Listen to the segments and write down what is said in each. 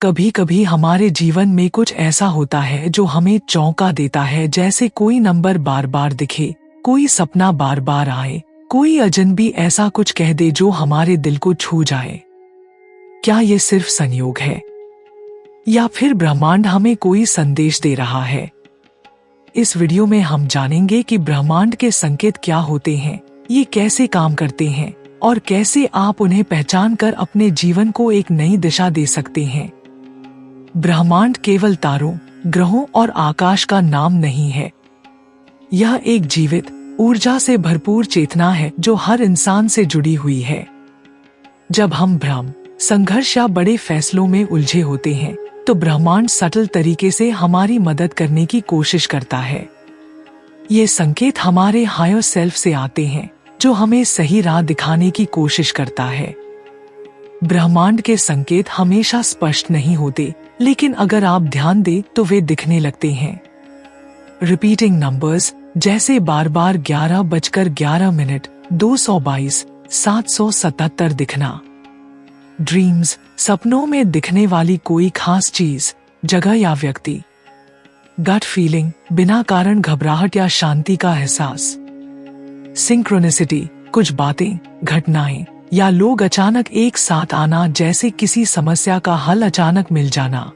कभी कभी हमारे जीवन में कुछ ऐसा होता है जो हमें चौंका देता है, जैसे कोई नंबर बार बार दिखे, कोई सपना बार बार आए, कोई अजनबी ऐसा कुछ कह दे जो हमारे दिल को छू जाए। क्या ये सिर्फ संयोग है या फिर ब्रह्मांड हमें कोई संदेश दे रहा है? इस वीडियो में हम जानेंगे कि ब्रह्मांड के संकेत क्या होते हैं, ये कैसे काम करते हैं और कैसे आप उन्हें पहचान कर अपने जीवन को एक नई दिशा दे सकते हैं। ब्रह्मांड केवल तारों, ग्रहों और आकाश का नाम नहीं है। यह एक जीवित, ऊर्जा से भरपूर चेतना है जो हर इंसान से जुड़ी हुई है। जब हम भ्रम, संघर्ष या बड़े फैसलों में उलझे होते हैं तो ब्रह्मांड सटल तरीके से हमारी मदद करने की कोशिश करता है। ये संकेत हमारे हायर सेल्फ से आते हैं जो हमें सही राह दिखाने की कोशिश करता है। ब्रह्मांड के संकेत हमेशा स्पष्ट नहीं होते, लेकिन अगर आप ध्यान दें तो वे दिखने लगते हैं। रिपीटिंग नंबर्स जैसे बार बार 11:11 222 777 दिखना। ड्रीम्स सपनों में दिखने वाली कोई खास चीज, जगह या व्यक्ति। गट फीलिंग बिना कारण घबराहट या शांति का एहसास। सिंक्रोनिसिटी कुछ बातें, घटनाएं या लोग अचानक एक साथ आना, जैसे किसी समस्या का हल अचानक मिल जाना।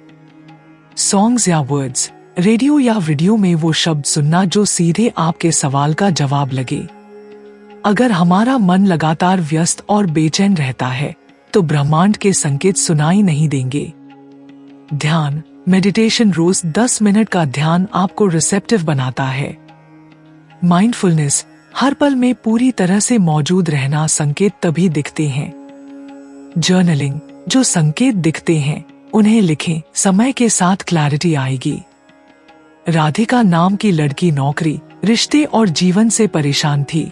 सॉन्ग्स या वर्ड्स रेडियो या वीडियो में वो शब्द सुनना जो सीधे आपके सवाल का जवाब लगे। अगर हमारा मन लगातार व्यस्त और बेचैन रहता है तो ब्रह्मांड के संकेत सुनाई नहीं देंगे। ध्यान मेडिटेशन रोज 10 मिनट का ध्यान आपको रिसेप्टिव बनाता है। माइंडफुलनेस हर पल में पूरी तरह से मौजूद रहना, संकेत तभी दिखते हैं। जर्नलिंग जो संकेत दिखते हैं उन्हें लिखें, समय के साथ क्लैरिटी आएगी। राधिका नाम की लड़की नौकरी, रिश्ते और जीवन से परेशान थी।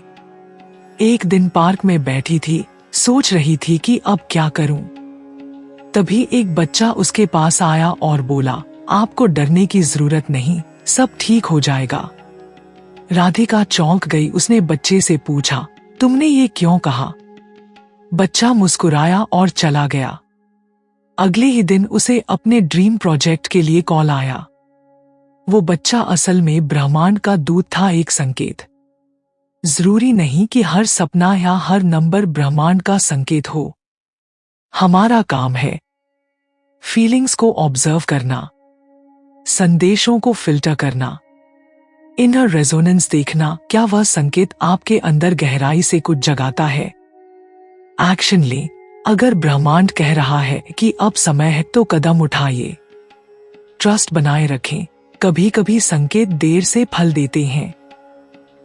एक दिन पार्क में बैठी थी, सोच रही थी कि अब क्या करूं। तभी एक बच्चा उसके पास आया और बोला, आपको डरने की जरूरत नहीं, सब ठीक हो जाएगा। राधिका चौंक गई। उसने बच्चे से पूछा, तुमने ये क्यों कहा? बच्चा मुस्कुराया और चला गया। अगले ही दिन उसे अपने ड्रीम प्रोजेक्ट के लिए कॉल आया। वो बच्चा असल में ब्रह्मांड का दूत था, एक संकेत। जरूरी नहीं कि हर सपना या हर नंबर ब्रह्मांड का संकेत हो। हमारा काम है फीलिंग्स को ऑब्जर्व करना, संदेशों को फिल्टर करना, इनर रेजोनेंस देखना, क्या वह संकेत आपके अंदर गहराई से कुछ जगाता है। एक्शन लें। अगर ब्रह्मांड कह रहा है कि अब समय है तो कदम उठाइए। ट्रस्ट बनाए रखें, कभी कभी संकेत देर से फल देते हैं।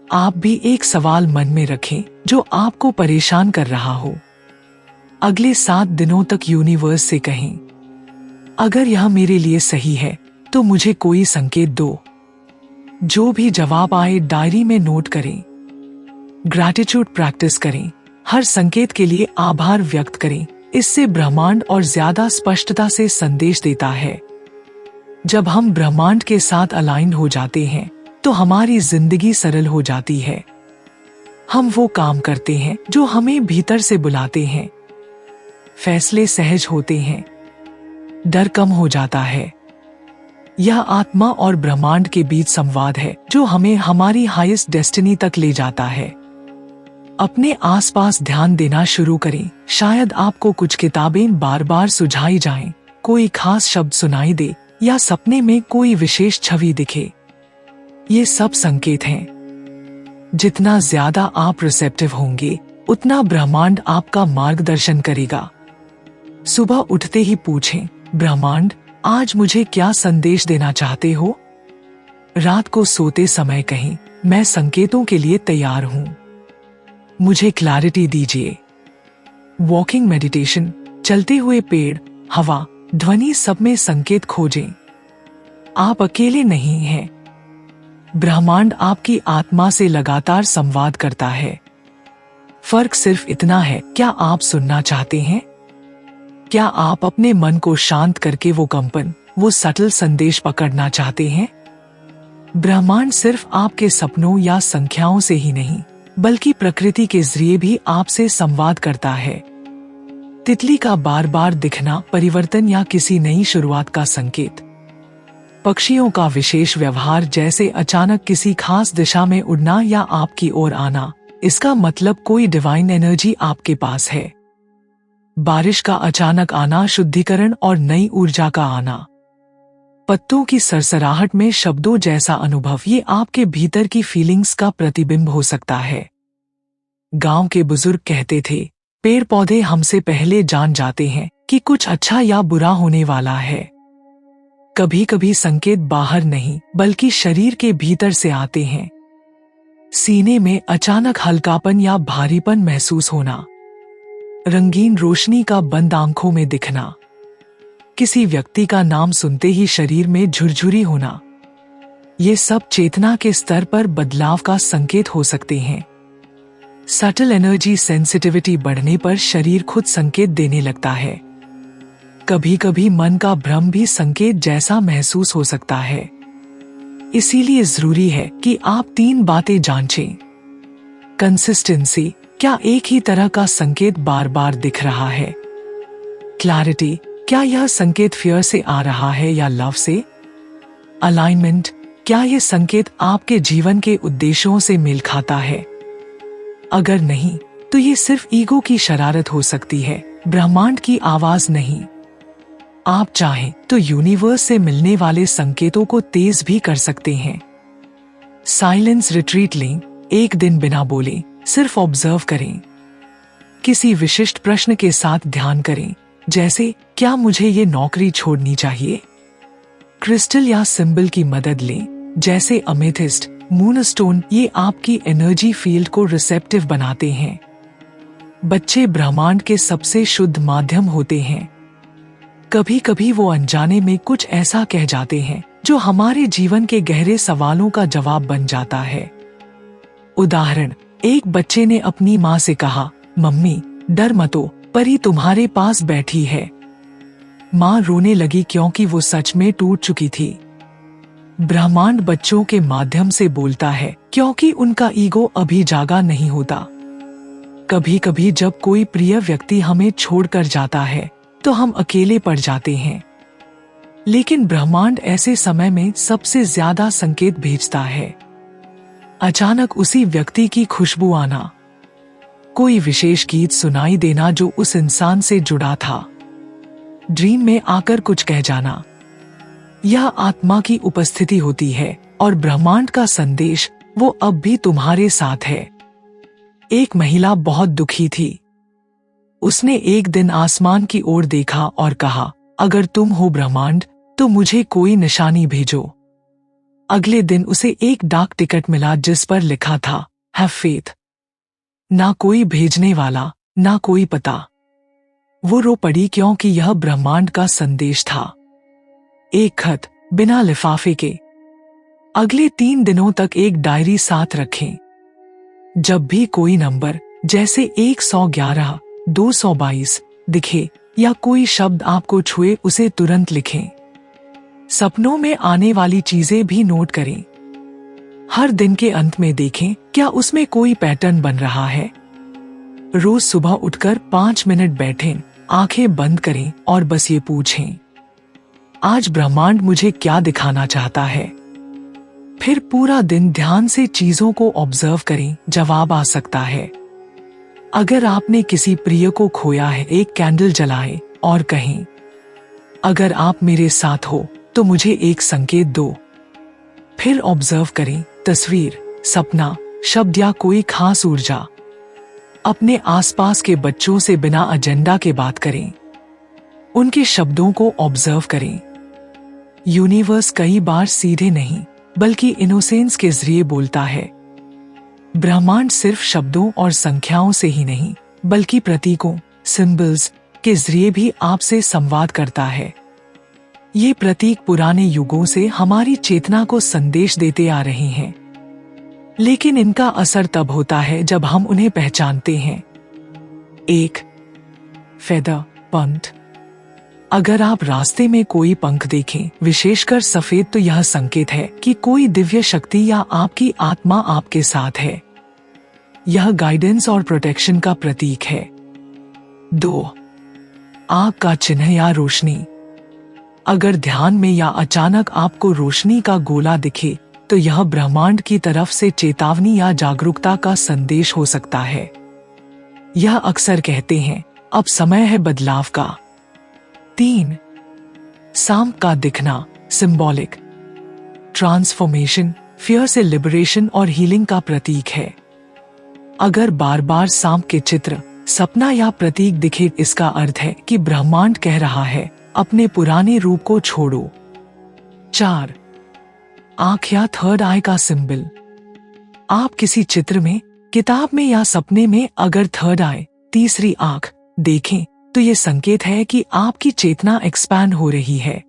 आप भी एक सवाल मन में रखें जो आपको परेशान कर रहा हो। अगले 7 दिनों तक यूनिवर्स से कहें, अगर यह मेरे लिए सही है तो मुझे कोई संकेत दो। जो भी जवाब आए डायरी में नोट करें। ग्रैटिट्यूड प्रैक्टिस करें, हर संकेत के लिए आभार व्यक्त करें। इससे ब्रह्मांड और ज्यादा स्पष्टता से संदेश देता है। जब हम ब्रह्मांड के साथ अलाइन हो जाते हैं तो हमारी जिंदगी सरल हो जाती है। हम वो काम करते हैं जो हमें भीतर से बुलाते हैं। फैसले सहज होते हैं, डर कम हो जाता है। यह आत्मा और ब्रह्मांड के बीच संवाद है जो हमें हमारी हाईएस्ट डेस्टिनी तक ले जाता है। अपने आसपास ध्यान देना शुरू करें। शायद आपको कुछ किताबें बार बार सुझाई जाएं, कोई खास शब्द सुनाई दे या सपने में कोई विशेष छवि दिखे। ये सब संकेत हैं। जितना ज्यादा आप रिसेप्टिव होंगे उतना ब्रह्मांड आपका मार्गदर्शन करेगा। सुबह उठते ही पूछें, ब्रह्मांड आज मुझे क्या संदेश देना चाहते हो? रात को सोते समय कहें, मैं संकेतों के लिए तैयार हूं, मुझे क्लैरिटी दीजिए। वॉकिंग मेडिटेशन चलते हुए पेड़, हवा, ध्वनि सब में संकेत खोजें। आप अकेले नहीं हैं। ब्रह्मांड आपकी आत्मा से लगातार संवाद करता है। फर्क सिर्फ इतना है, क्या आप सुनना चाहते हैं? क्या आप अपने मन को शांत करके वो कंपन, वो सटल संदेश पकड़ना चाहते हैं? ब्रह्मांड सिर्फ आपके सपनों या संख्याओं से ही नहीं, बल्कि प्रकृति के जरिए भी आपसे संवाद करता है। तितली का बार बार दिखना परिवर्तन या किसी नई शुरुआत का संकेत। पक्षियों का विशेष व्यवहार जैसे अचानक किसी खास दिशा में उड़ना या आपकी ओर आना, इसका मतलब कोई डिवाइन एनर्जी आपके पास है। बारिश का अचानक आना शुद्धिकरण और नई ऊर्जा का आना। पत्तों की सरसराहट में शब्दों जैसा अनुभव, ये आपके भीतर की फीलिंग्स का प्रतिबिंब हो सकता है। गांव के बुजुर्ग कहते थे, पेड़ पौधे हमसे पहले जान जाते हैं कि कुछ अच्छा या बुरा होने वाला है। कभी कभी संकेत बाहर नहीं बल्कि शरीर के भीतर से आते हैं। सीने में अचानक हल्कापन या भारीपन महसूस होना, रंगीन रोशनी का बंद आंखों में दिखना, किसी व्यक्ति का नाम सुनते ही शरीर में झुरझुरी होना, ये सब चेतना के स्तर पर बदलाव का संकेत हो सकते हैं। सटल एनर्जी सेंसिटिविटी बढ़ने पर शरीर खुद संकेत देने लगता है। कभी कभी मन का भ्रम भी संकेत जैसा महसूस हो सकता है। इसीलिए जरूरी है कि आप 3 बातें जांचें। कंसिस्टेंसी, क्या एक ही तरह का संकेत बार बार दिख रहा है? क्लैरिटी, क्या यह संकेत फियर से आ रहा है या लव से? अलाइनमेंट, क्या यह संकेत आपके जीवन के उद्देश्यों से मेल खाता है? अगर नहीं, तो ये सिर्फ ईगो की शरारत हो सकती है, ब्रह्मांड की आवाज नहीं। आप चाहें तो यूनिवर्स से मिलने वाले संकेतों को तेज भी कर सकते हैं। साइलेंस रिट्रीट लें, एक दिन बिना बोले सिर्फ ऑब्जर्व करें। किसी विशिष्ट प्रश्न के साथ ध्यान करें, जैसे क्या मुझे ये नौकरी छोड़नी चाहिए? क्रिस्टल या सिंबल की मदद लें, जैसे अमेथिस्ट, मूनस्टोन, ये आपकी एनर्जी फील्ड को रिसेप्टिव बनाते हैं। बच्चे ब्रह्मांड के सबसे शुद्ध माध्यम होते हैं। कभी कभी वो अनजाने में कुछ ऐसा कह जाते हैं जो हमारे जीवन के गहरे सवालों का जवाब बन जाता है। उदाहरण, एक बच्चे ने अपनी माँ से कहा, मम्मी डर मतो, परी तुम्हारे पास बैठी है। माँ रोने लगी क्योंकि वो सच में टूट चुकी थी। ब्रह्मांड बच्चों के माध्यम से बोलता है क्योंकि उनका ईगो अभी जागा नहीं होता। कभी कभी जब कोई प्रिय व्यक्ति हमें छोड़कर जाता है तो हम अकेले पड़ जाते हैं, लेकिन ब्रह्मांड ऐसे समय में सबसे ज्यादा संकेत भेजता है। अचानक उसी व्यक्ति की खुशबू आना, कोई विशेष गीत सुनाई देना जो उस इंसान से जुड़ा था, ड्रीम में आकर कुछ कह जाना, यह आत्मा की उपस्थिति होती है और ब्रह्मांड का संदेश, वो अब भी तुम्हारे साथ है। एक महिला बहुत दुखी थी। उसने एक दिन आसमान की ओर देखा और कहा, अगर तुम हो ब्रह्मांड तो मुझे कोई निशानी भेजो। अगले दिन उसे एक डाक टिकट मिला जिस पर लिखा था, हैव फेथ। ना कोई भेजने वाला, ना कोई पता। वो रो पड़ी क्योंकि यह ब्रह्मांड का संदेश था। एक खत, बिना लिफाफे के। अगले 3 दिनों तक एक डायरी साथ रखें। जब भी कोई नंबर जैसे 111, 222 दिखे या कोई शब्द आपको छुए, उसे तुरंत लिखें। सपनों में आने वाली चीजें भी नोट करें। हर दिन के अंत में देखें क्या उसमें कोई पैटर्न बन रहा है। रोज सुबह उठकर 5 मिनट बैठें, आंखें बंद करें और बस ये पूछें, आज ब्रह्मांड मुझे क्या दिखाना चाहता है। फिर पूरा दिन ध्यान से चीजों को ऑब्जर्व करें, जवाब आ सकता है। अगर आपने किसी प्रिय को खोया है, एक कैंडल जलाएं और कहें, अगर आप मेरे साथ हो तो मुझे एक संकेत दो। फिर ऑब्जर्व करें, तस्वीर, सपना, शब्द या कोई खास ऊर्जा। अपने आसपास के बच्चों से बिना एजेंडा के बात करें, उनके शब्दों को ऑब्जर्व करें। यूनिवर्स कई बार सीधे नहीं बल्कि इनोसेंस के जरिए बोलता है। ब्रह्मांड सिर्फ शब्दों और संख्याओं से ही नहीं बल्कि प्रतीकों, सिंबल्स के जरिए भी आपसे संवाद करता है। ये प्रतीक पुराने युगों से हमारी चेतना को संदेश देते आ रहे हैं, लेकिन इनका असर तब होता है जब हम उन्हें पहचानते हैं। 1. फेदर, पंख। अगर आप रास्ते में कोई पंख देखें, विशेषकर सफेद, तो यह संकेत है कि कोई दिव्य शक्ति या आपकी आत्मा आपके साथ है। यह गाइडेंस और प्रोटेक्शन का प्रतीक है। 2. आग का चिन्ह या रोशनी। अगर ध्यान में या अचानक आपको रोशनी का गोला दिखे तो यह ब्रह्मांड की तरफ से चेतावनी या जागरूकता का संदेश हो सकता है। यह अक्सर कहते हैं, अब समय है बदलाव का। 3. सांप का दिखना, सिंबॉलिक। ट्रांसफॉर्मेशन, फियर से लिबरेशन और हीलिंग का प्रतीक है। अगर बार बार सांप के चित्र, सपना या प्रतीक दिखे, इसका अर्थ है कि ब्रह्मांड कह रहा है, अपने पुराने रूप को छोड़ो। 4. आंख या थर्ड आई का सिंबल। आप किसी चित्र में, किताब में या सपने में अगर थर्ड आई, तीसरी आंख देखें तो ये संकेत है कि आपकी चेतना एक्सपैंड हो रही है।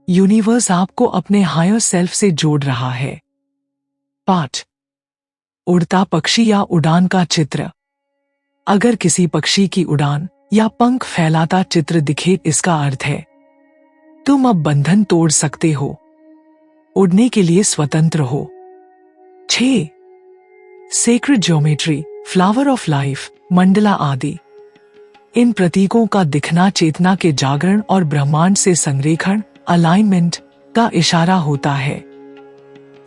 यूनिवर्स आपको अपने हायर सेल्फ से जोड़ रहा है। 5. उड़ता पक्षी या उड़ान का चित्र। अगर किसी पक्षी की उड़ान या पंख फैलाता चित्र दिखे, इसका अर्थ है तुम अब बंधन तोड़ सकते हो, उड़ने के लिए स्वतंत्र हो। 6. Sacred geometry, flower of life, Mandla आदि। इन प्रतीकों का दिखना चेतना के जागरण और ब्रह्मांड से संरेखण, अलाइनमेंट का इशारा होता है।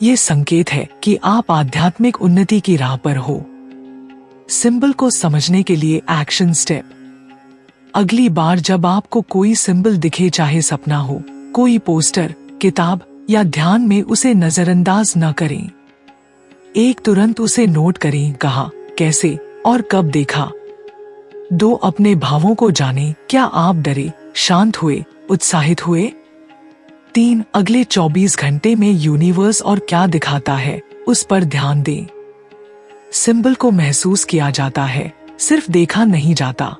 ये संकेत है कि आप आध्यात्मिक उन्नति की राह पर हो। सिंबल को समझने के लिए एक्शन स्टेप। अगली बार जब आपको कोई सिंबल दिखे, चाहे सपना हो, कोई पोस्टर, किताब या ध्यान में, उसे नजरअंदाज न करें। तुरंत उसे नोट करें, कहा, कैसे और कब देखा। 2. अपने भावों को जानें, क्या आप डरे, शांत हुए, उत्साहित हुए। 3. अगले 24 घंटे में यूनिवर्स और क्या दिखाता है, उस पर ध्यान दें। सिंबल को महसूस किया जाता है, सिर्फ देखा नहीं जाता।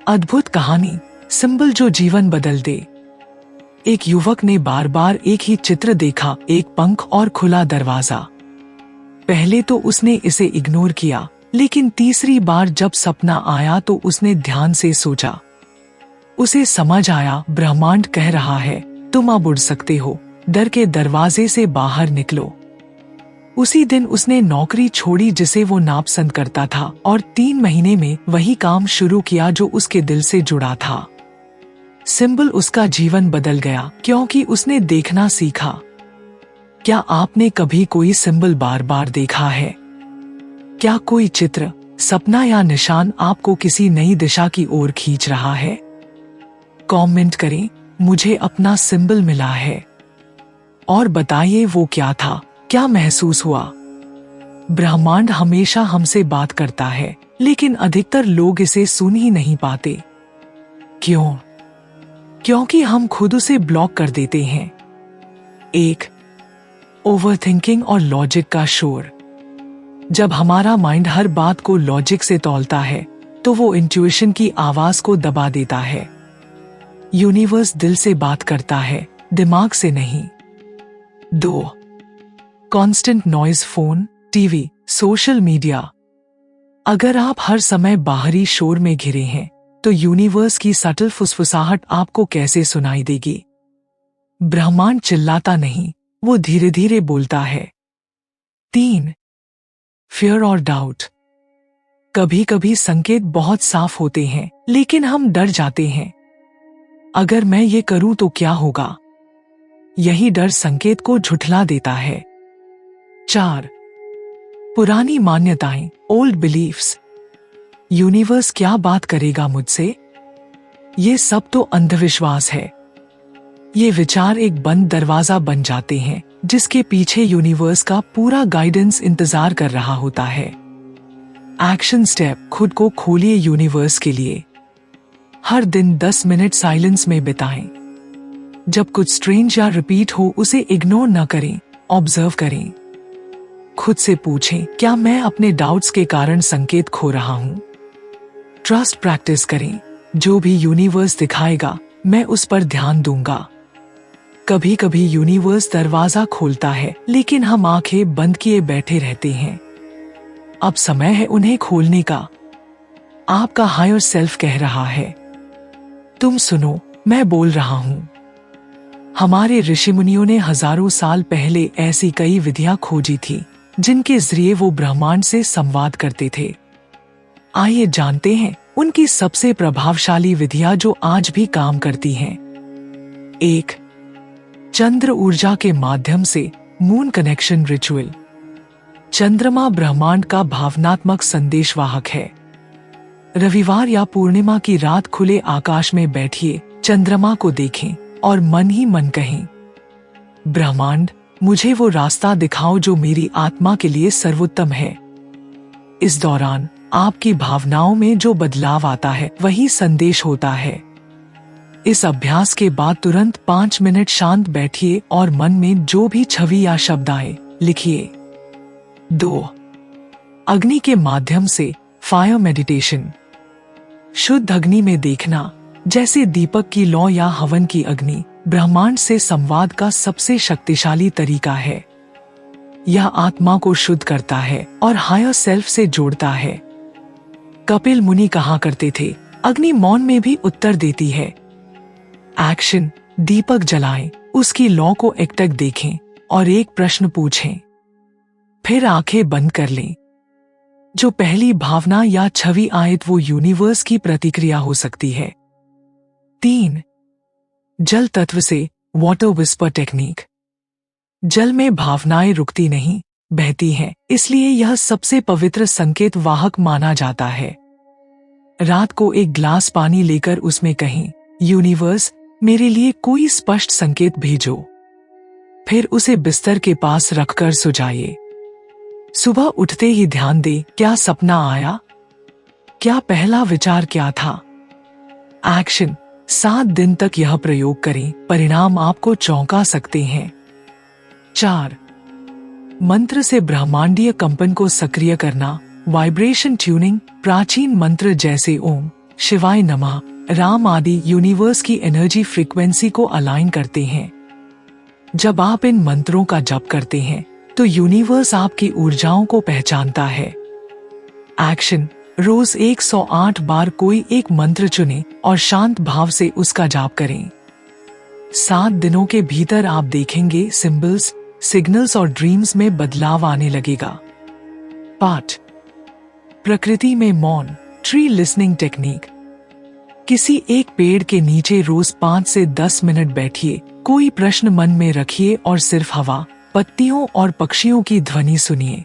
अद्भुत कहानी, सिंबल जो जीवन बदल दे। एक युवक ने बार बार एक ही चित्र देखा, एक पंख और खुला दरवाजा। पहले तो उसने इसे इग्नोर किया, लेकिन तीसरी बार जब सपना आया तो उसने ध्यान से सोचा। उसे समझ आया, ब्रह्मांड कह रहा है, तुम अब उड़ सकते हो, डर के दरवाजे से बाहर निकलो। उसी दिन उसने नौकरी छोड़ी जिसे वो नापसंद करता था और 3 महीने में वही काम शुरू किया जो उसके दिल से जुड़ा था। सिंबल उसका जीवन बदल गया क्योंकि उसने देखना सीखा। क्या आपने कभी कोई सिंबल बार बार देखा है? क्या कोई चित्र, सपना या निशान आपको किसी नई दिशा की ओर खींच रहा है? कमेंट करें, मुझे अपना सिंबल मिला है, और बताइए वो क्या था, क्या महसूस हुआ। ब्रह्मांड हमेशा हमसे बात करता है, लेकिन अधिकतर लोग इसे सुन ही नहीं पाते। क्यों? क्योंकि हम खुद उसे ब्लॉक कर देते हैं। 1. ओवरथिंकिंग और लॉजिक का शोर। जब हमारा माइंड हर बात को लॉजिक से तौलता है तो वो इंट्यूशन की आवाज को दबा देता है। यूनिवर्स दिल से बात करता है, दिमाग से नहीं। 2. Constant noise, phone, TV, social media. अगर आप हर समय बाहरी शोर में घिरे हैं तो यूनिवर्स की सटल फुसफुसाहट आपको कैसे सुनाई देगी? ब्रह्मांड चिल्लाता नहीं, वो धीरे धीरे बोलता है। 3. फियर और डाउट। कभी कभी संकेत बहुत साफ होते हैं लेकिन हम डर जाते हैं। अगर मैं ये करूं तो क्या होगा? यही डर संकेत को झुठला देता है। 4. पुरानी मान्यताएं, ओल्ड बिलीफ्स। यूनिवर्स क्या बात करेगा मुझसे? ये सब तो अंधविश्वास है। ये विचार एक बंद दरवाजा बन जाते हैं जिसके पीछे यूनिवर्स का पूरा गाइडेंस इंतजार कर रहा होता है। एक्शन स्टेप, खुद को खोलिए यूनिवर्स के लिए। हर दिन 10 मिनट साइलेंस में बिताएं। जब कुछ स्ट्रेंज या रिपीट हो उसे इग्नोर न करें, ऑब्जर्व करें। खुद से पूछें, क्या मैं अपने डाउट्स के कारण संकेत खो रहा हूं? ट्रस्ट प्रैक्टिस करें, जो भी यूनिवर्स दिखाएगा मैं उस पर ध्यान दूंगा। कभी कभी यूनिवर्स दरवाजा खोलता है लेकिन हम आंखें बंद किए बैठे रहते हैं। अब समय है उन्हें खोलने का। आपका हायर सेल्फ कह रहा है, तुम सुनो, मैं बोल रहा हूं। हमारे ऋषि मुनियों ने हजारों साल पहले ऐसी कई विधियां खोजी थी जिनके जरिए वो ब्रह्मांड से संवाद करते थे। आइए जानते हैं उनकी सबसे प्रभावशाली विधियां जो आज भी काम करती हैं। 1. चंद्र ऊर्जा के माध्यम से मून कनेक्शन रिचुअल। चंद्रमा ब्रह्मांड का भावनात्मक संदेशवाहक है। रविवार या पूर्णिमा की रात खुले आकाश में बैठिए, चंद्रमा को देखें और मन ही मन कहें, ब्रह्मांड, मुझे वो रास्ता दिखाओ जो मेरी आत्मा के लिए सर्वोत्तम है। इस दौरान आपकी भावनाओं में जो बदलाव आता है वही संदेश होता है। इस अभ्यास के बाद तुरंत 5 मिनट शांत बैठिए और मन में जो भी छवि या शब्द आए लिखिए। 2. अग्नि के माध्यम से फायर मेडिटेशन। शुद्ध अग्नि में देखना, जैसे दीपक की लौ या हवन की अग्नि, ब्रह्मांड से संवाद का सबसे शक्तिशाली तरीका है। यह आत्मा को शुद्ध करता है और हायर सेल्फ से जोड़ता है। कपिल मुनि कहा करते थे, अग्नि मौन में भी उत्तर देती है। एक्शन: दीपक जलाएं, उसकी लौ को एकटक देखें और एक प्रश्न पूछें। फिर आंखें बंद कर लें। जो पहली भावना या छवि आए वो यूनिवर्स की प्रतिक्रिया हो सकती है। 3. जल तत्व से वाटर विस्पर टेक्निक। जल में भावनाएं रुकती नहीं, बहती हैं, इसलिए यह सबसे पवित्र संकेत वाहक माना जाता है। रात को एक ग्लास पानी लेकर उसमें कहें, यूनिवर्स, मेरे लिए कोई स्पष्ट संकेत भेजो। फिर उसे बिस्तर के पास रखकर सो जाइए। सुबह उठते ही ध्यान दें, क्या सपना आया? क्या पहला विचार क्या था? एक्शन: 7 दिन तक यह प्रयोग करें, परिणाम आपको चौंका सकते हैं। 4. मंत्र से ब्रह्मांडीय कंपन को सक्रिय करना, वाइब्रेशन ट्यूनिंग। प्राचीन मंत्र जैसे ओम, शिवाय नमः, राम आदि यूनिवर्स की एनर्जी फ्रीक्वेंसी को अलाइन करते हैं। जब आप इन मंत्रों का जप करते हैं तो यूनिवर्स आपकी ऊर्जाओं को पहचानता है। एक्शन: रोज 108 बार कोई एक मंत्र चुनें और शांत भाव से उसका जाप करें। 7 दिनों के भीतर आप देखेंगे सिंबल्स, सिग्नल्स और ड्रीम्स में बदलाव आने लगेगा। पाठ: प्रकृति में मौन, ट्री लिसनिंग टेक्निक। किसी एक पेड़ के नीचे रोज 5 से 10 मिनट बैठिए, कोई प्रश्न मन में रखिए और सिर्फ हवा, पत्तियों और पक्षियों की ध्वनि सुनिए।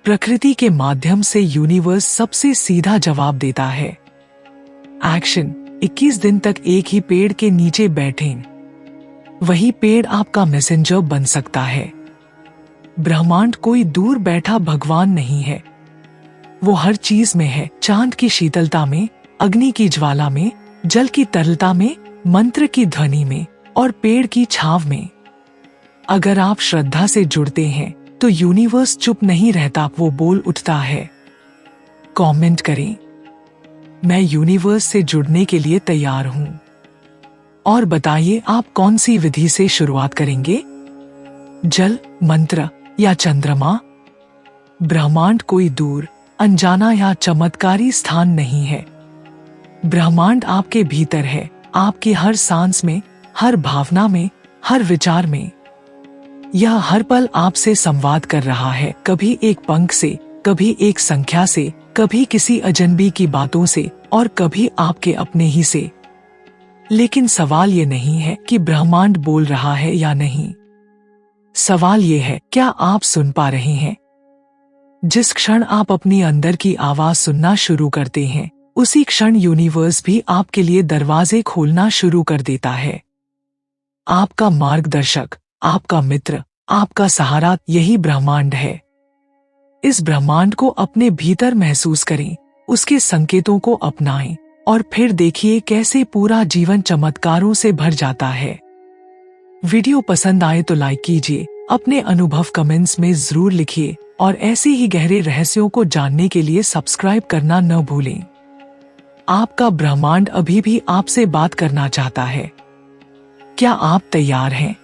प्रकृति के माध्यम से यूनिवर्स सबसे सीधा जवाब देता है। एक्शन: 21 दिन तक एक ही पेड़ के नीचे बैठें। वही पेड़ आपका मैसेंजर बन सकता है। ब्रह्मांड कोई दूर बैठा भगवान नहीं है, वो हर चीज में है। चांद की शीतलता में, अग्नि की ज्वाला में, जल की तरलता में, मंत्र की ध्वनि में और पेड़ की छाव में। अगर आप श्रद्धा से जुड़ते हैं तो यूनिवर्स चुप नहीं रहता, वो बोल उठता है। कमेंट करें, मैं यूनिवर्स से जुड़ने के लिए तैयार हूं। और बताइए आप कौन सी विधि से शुरुआत करेंगे, जल, मंत्र या चंद्रमा? ब्रह्मांड कोई दूर, अनजाना या चमत्कारी स्थान नहीं है। ब्रह्मांड आपके भीतर है, आपकी हर सांस में, हर भावना में, हर विचार में। यह हर पल आपसे संवाद कर रहा है, कभी एक पंख से, कभी एक संख्या से, कभी किसी अजनबी की बातों से और कभी आपके अपने ही से। लेकिन सवाल ये नहीं है कि ब्रह्मांड बोल रहा है या नहीं। सवाल ये है, क्या आप सुन पा रहे हैं? जिस क्षण आप अपनी अंदर की आवाज सुनना शुरू करते हैं, उसी क्षण यूनिवर्स भी आपके लिए दरवाजे खोलना शुरू कर देता है। आपका मार्गदर्शक, आपका मित्र, आपका सहारा, यही ब्रह्मांड है। इस ब्रह्मांड को अपने भीतर महसूस करें, उसके संकेतों को अपनाएं और फिर देखिए कैसे पूरा जीवन चमत्कारों से भर जाता है। वीडियो पसंद आए तो लाइक कीजिए, अपने अनुभव कमेंट्स में जरूर लिखिए और ऐसे ही गहरे रहस्यों को जानने के लिए सब्सक्राइब करना न भूलें। आपका ब्रह्मांड अभी भी आपसे बात करना चाहता है। क्या आप तैयार हैं?